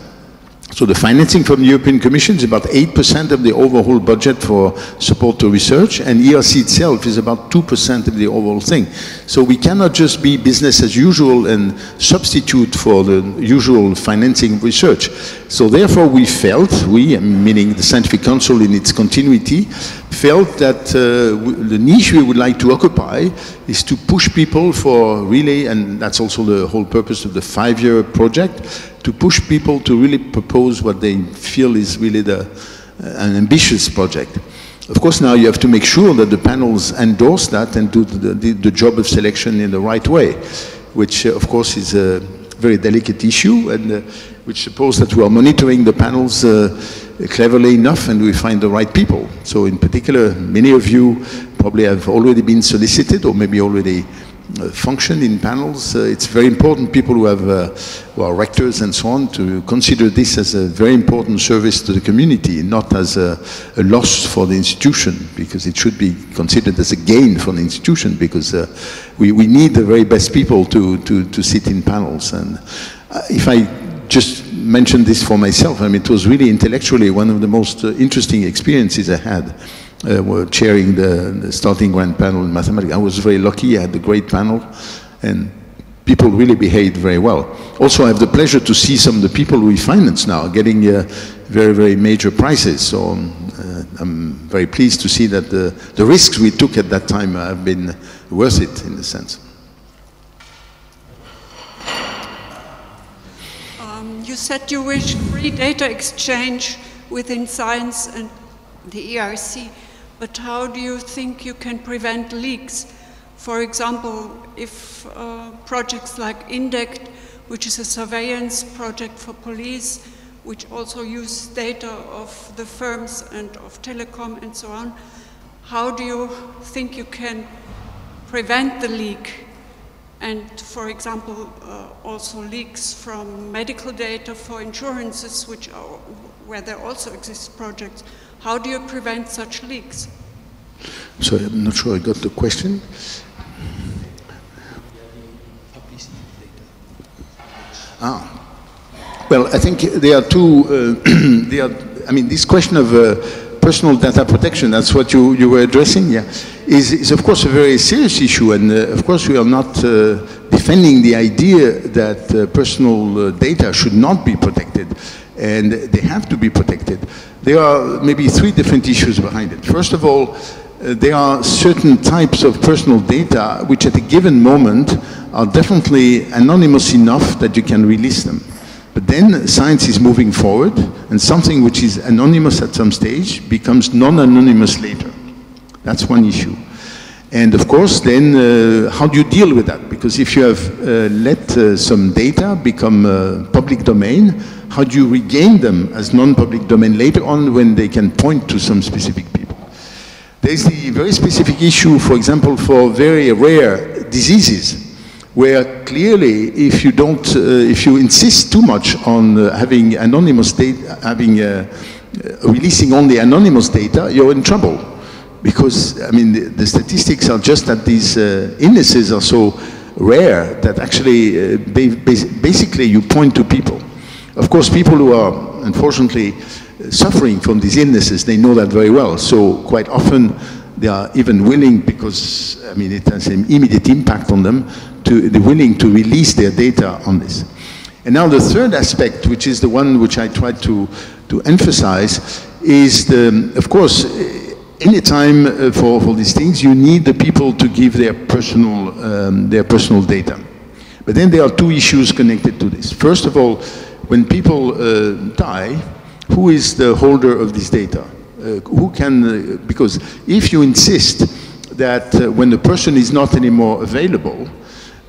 So the financing from the European Commission is about 8% of the overall budget for support to research, and ERC itself is about 2% of the overall thing. So we cannot just be business as usual and substitute for the usual financing of research. So therefore we felt, meaning the Scientific Council in its continuity, felt that the niche we would like to occupy is to push people for really, and that's also the whole purpose of the 5-year project, to push people to really propose what they feel is really an ambitious project. Of course, now you have to make sure that the panels endorse that and do the job of selection in the right way, which of course is a very delicate issue, and which suppose that we are monitoring the panels cleverly enough and we find the right people. So in particular, many of you probably have already been solicited or maybe already function in panels. It's very important, people who are rectors and so on, to consider this as a very important service to the community, not as a loss for the institution, because it should be considered as a gain for the institution, because we need the very best people to sit in panels. And if I just mention this for myself, I mean, it was really intellectually one of the most interesting experiences I had. Chairing the starting grant panel in mathematics. I was very lucky, I had a great panel, and people really behaved very well. Also, I have the pleasure to see some of the people we finance now getting very, very major prizes. So I'm very pleased to see that the risks we took at that time have been worth it in a sense. You said you wish free data exchange within science and the ERC. But how do you think you can prevent leaks? For example, if projects like INDECT, which is a surveillance project for police, which also use data of the firms and of telecom and so on, how do you think you can prevent the leak? And for example, also leaks from medical data for insurances, where there also exist projects. How do you prevent such leaks? So I'm not sure I got the question. Well, I think there are two, I mean, this question of personal data protection, that's what you were addressing, yeah, is of course a very serious issue, and of course we are not defending the idea that personal data should not be protected, and they have to be protected. There are maybe three different issues behind it. First of all, there are certain types of personal data which at a given moment are definitely anonymous enough that you can release them. But then science is moving forward, and something which is anonymous at some stage becomes non-anonymous later. That's one issue. And of course, then how do you deal with that? Because if you have let some data become public domain, how do you regain them as non-public domain later on when they can point to some specific people? There's the very specific issue, for example, for very rare diseases, where clearly, if you don't, if you insist too much on having anonymous data, releasing only anonymous data, you're in trouble, because I mean the statistics are just that these illnesses are so rare that actually, basically, you point to people. Of course, people who are unfortunately suffering from these illnesses, they know that very well. So quite often, they are even willing, because I mean it has an immediate impact on them, they're willing to release their data on this. And now the third aspect, which is the one which I tried to emphasize, is of course, any time for these things, you need the people to give their personal data. But then there are two issues connected to this. First of all, when people die, who is the holder of this data? Who can, because if you insist that when the person is not anymore available,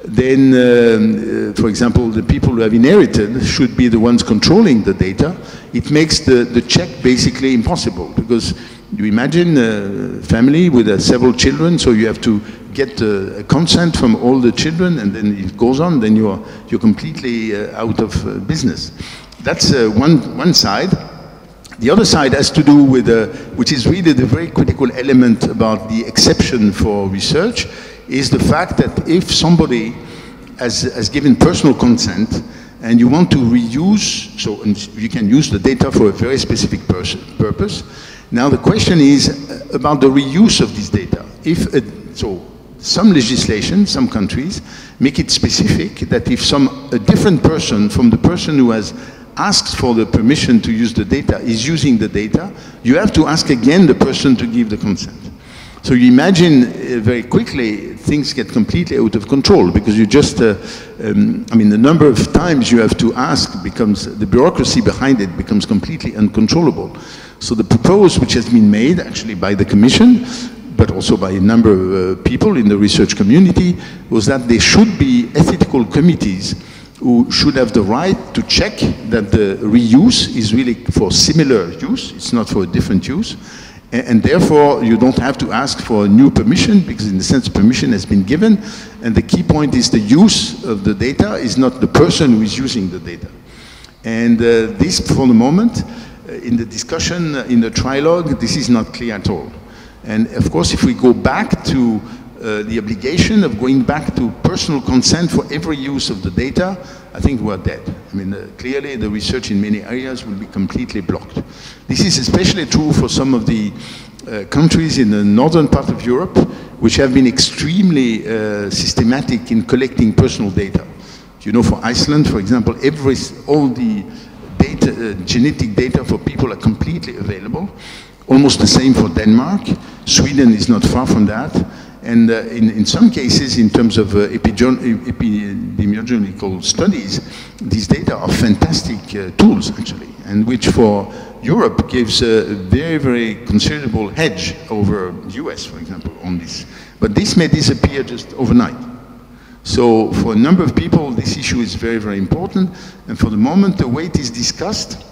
then, for example, the people who have inherited should be the ones controlling the data. It makes the check basically impossible, because you imagine a family with several children, so you have to get a consent from all the children, and then it goes on, then you're completely out of business. That's one side. The other side has to do with, which is really the very critical element about the exception for research, is the fact that if somebody has given personal consent and you want to reuse, so you can use the data for a very specific purpose. Now the question is about the reuse of this data. So some legislation, some countries, make it specific that if a different person from the person who has asked for the permission to use the data is using the data, you have to ask again the person to give the consent. So you imagine very quickly things get completely out of control, because you just, I mean, the number of times you have to ask becomes, the bureaucracy behind it becomes completely uncontrollable. So the proposal which has been made actually by the Commission, but also by a number of people in the research community, was that there should be ethical committees who should have the right to check that the reuse is really for similar use, it's not for a different use, and therefore you don't have to ask for a new permission, because in the sense permission has been given, and the key point is the use of the data is not the person who is using the data. And this, for the moment, in the discussion, in the trilogue, this is not clear at all. And of course, if we go back to the obligation of going back to personal consent for every use of the data, I think we're dead. I mean, clearly the research in many areas will be completely blocked. This is especially true for some of the countries in the northern part of Europe, which have been extremely systematic in collecting personal data. You know, for Iceland, for example, all the data, genetic data for people are completely available. Almost the same for Denmark. Sweden is not far from that. And in some cases, in terms of epidemiological studies, these data are fantastic tools, actually, and which for Europe gives a very, very considerable hedge over the US, for example, on this. But this may disappear just overnight. So for a number of people, this issue is very, very important. And for the moment, the way it is discussed,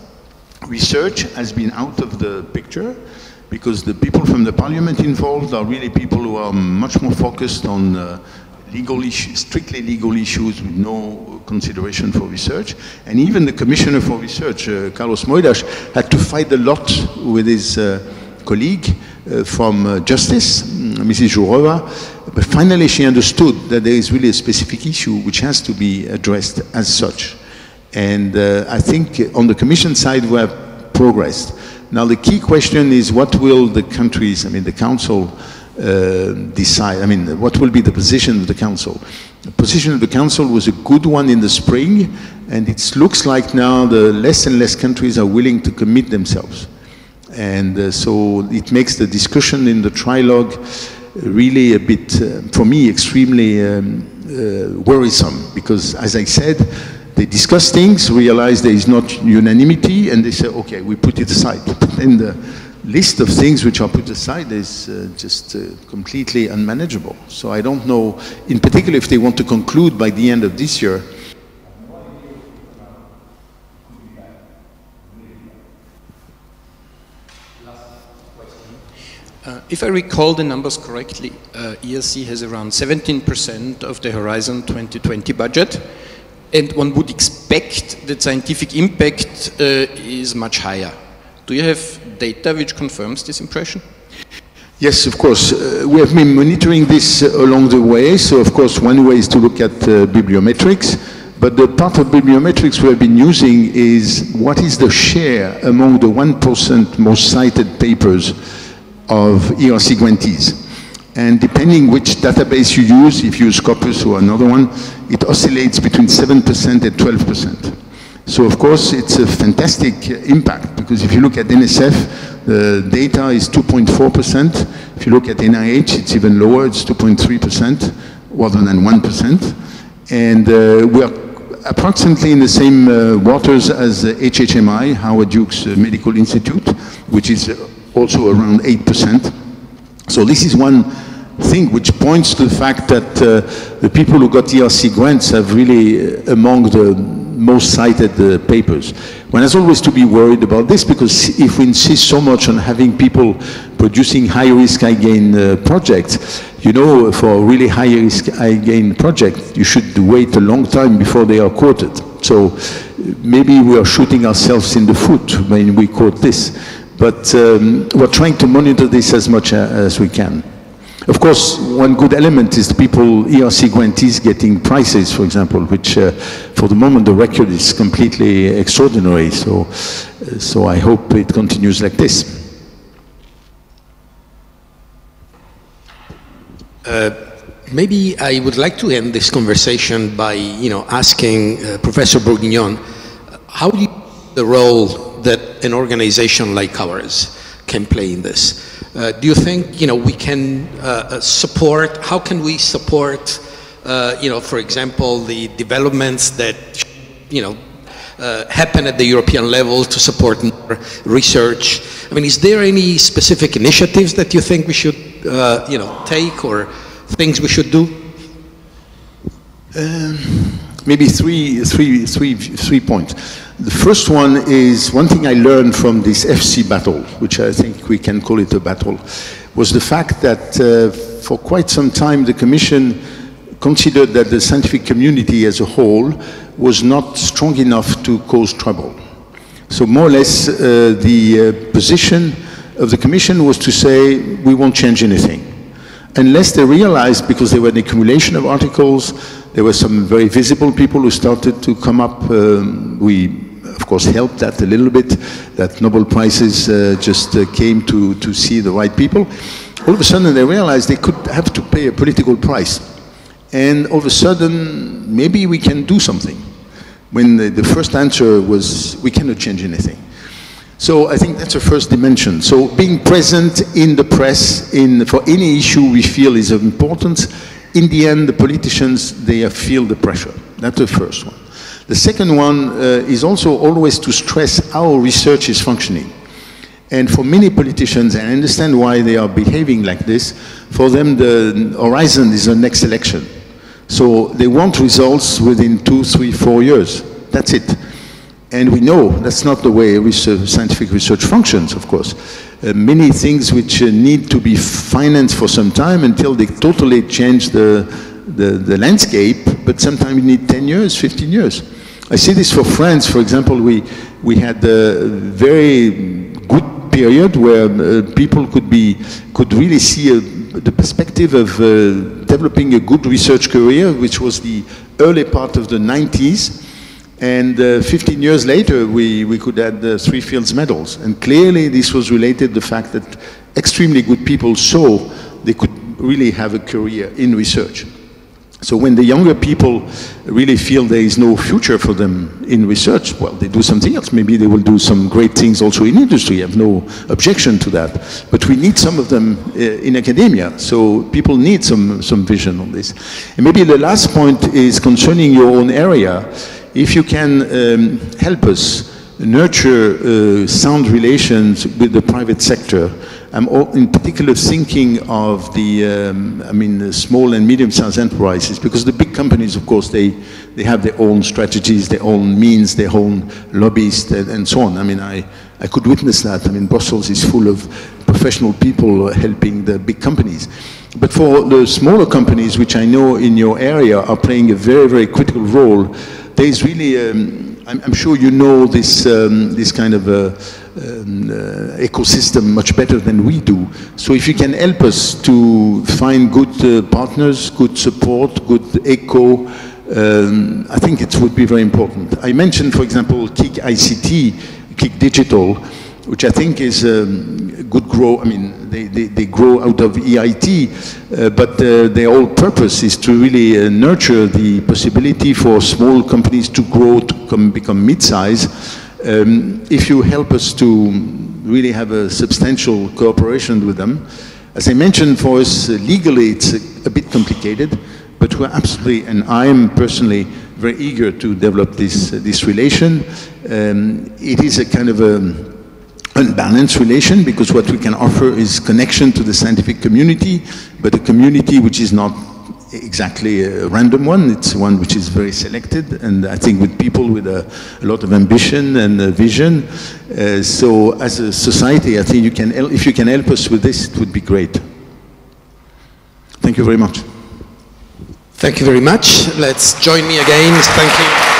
research has been out of the picture, because the people from the parliament involved are really people who are much more focused on legal issues, strictly legal issues with no consideration for research. And even the Commissioner for Research, Carlos Moedas, had to fight a lot with his colleague from Justice, Mrs. Jourova, but finally she understood that there is really a specific issue which has to be addressed as such. And I think on the Commission side we have progressed. Now the key question is what will the countries, I mean the Council, decide? I mean, what will be the position of the Council? The position of the Council was a good one in the spring, and it looks like now the less and less countries are willing to commit themselves. And so it makes the discussion in the trilogue really a bit, for me, extremely worrisome, because as I said, they discuss things, realize there is not unanimity, and they say, okay, we put it aside. And the list of things which are put aside is just completely unmanageable. So I don't know, in particular, if they want to conclude by the end of this year. If I recall the numbers correctly, ERC has around 17% of the Horizon 2020 budget, and one would expect that scientific impact is much higher. Do you have data which confirms this impression? Yes, of course. We have been monitoring this along the way. So, of course, one way is to look at bibliometrics. But the part of bibliometrics we have been using is what is the share among the 1% most cited papers of ERC grantees. And depending which database you use, if you use Scopus or another one, it oscillates between 7% and 12%. So of course it's a fantastic impact, because if you look at NSF, the data is 2.4%. If you look at NIH, it's even lower, it's 2.3%, rather than 1%. And we are approximately in the same waters as HHMI, Howard Hughes Medical Institute, which is also around 8%. So this is one thing which points to the fact that the people who got ERC grants have really among the most cited papers. One has always to be worried about this, because if we insist so much on having people producing high-risk, high-gain projects, you know, for a really high-risk, high-gain project, you should wait a long time before they are quoted. So maybe we are shooting ourselves in the foot when we quote this. But we're trying to monitor this as much as we can. Of course, one good element is the people, ERC grantees getting prizes, for example, which for the moment the record is completely extraordinary. So I hope it continues like this. Maybe I would like to end this conversation by, asking Professor Bourguignon, how do you see the role that an organization like ours can play in this? Do you think, we can support, how can we support, for example, the developments that, happen at the European level to support more research? I mean, is there any specific initiatives that you think we should, take, or things we should do? Maybe three points. The first one is, one thing I learned from this FC battle, which I think we can call it a battle, was the fact that for quite some time the Commission considered that the scientific community as a whole was not strong enough to cause trouble. So more or less the position of the Commission was to say, we won't change anything. Unless they realized, because there were an accumulation of articles, there were some very visible people who started to come up. We, of course, helped that a little bit, that Nobel Prizes just came to see the right people. All of a sudden they realized they could have to pay a political price. And all of a sudden, maybe we can do something. When the first answer was, we cannot change anything. So I think that's the first dimension. So being present in the press for any issue we feel is of importance, in the end, the politicians, they feel the pressure. That's the first one. The second one is also always to stress how research is functioning. And for many politicians, and I understand why they are behaving like this, for them the horizon is the next election. So they want results within 2, 3, 4 years. That's it. And we know that's not the way scientific research functions, of course. Many things which need to be financed for some time until they totally change the landscape, but sometimes you need 10 years, 15 years. I see this for France, for example, we had very good period where people could really see the perspective of developing a good research career, which was the early part of the 90s. And 15 years later, we could add 3 Fields medals. And clearly this was related to the fact that extremely good people saw they could really have a career in research. So when the younger people really feel there is no future for them in research, well, they do something else. Maybe they will do some great things also in industry. I have no objection to that. But we need some of them in academia. So people need some vision on this. And maybe the last point is concerning your own area. If you can help us nurture sound relations with the private sector, I'm in particular thinking of the small and medium-sized enterprises, because the big companies, of course, they have their own strategies, their own means, their own lobbyists, and so on. I mean, I could witness that. I mean, Brussels is full of professional people helping the big companies. But for the smaller companies, which I know in your area are playing a very, very critical role, there is really, I'm sure you know this kind of ecosystem much better than we do. So if you can help us to find good partners, good support, good echo, I think it would be very important. I mentioned, for example, KIC ICT, KIC Digital, which I think is a good grow. I mean, they grow out of EIT, but their whole purpose is to really nurture the possibility for small companies to grow, to become mid-size. If you help us to really have a substantial cooperation with them, as I mentioned, for us legally it's a bit complicated, but we're absolutely, and I'm personally very eager to develop this relation. It is a kind of a unbalanced relation, because what we can offer is connection to the scientific community, but a community which is not exactly a random one. It's one which is very selected, and I think with people with a lot of ambition and vision. So as a society, I think if you can help us with this, it would be great. Thank you very much. Thank you very much. Let's join me again. Thank you.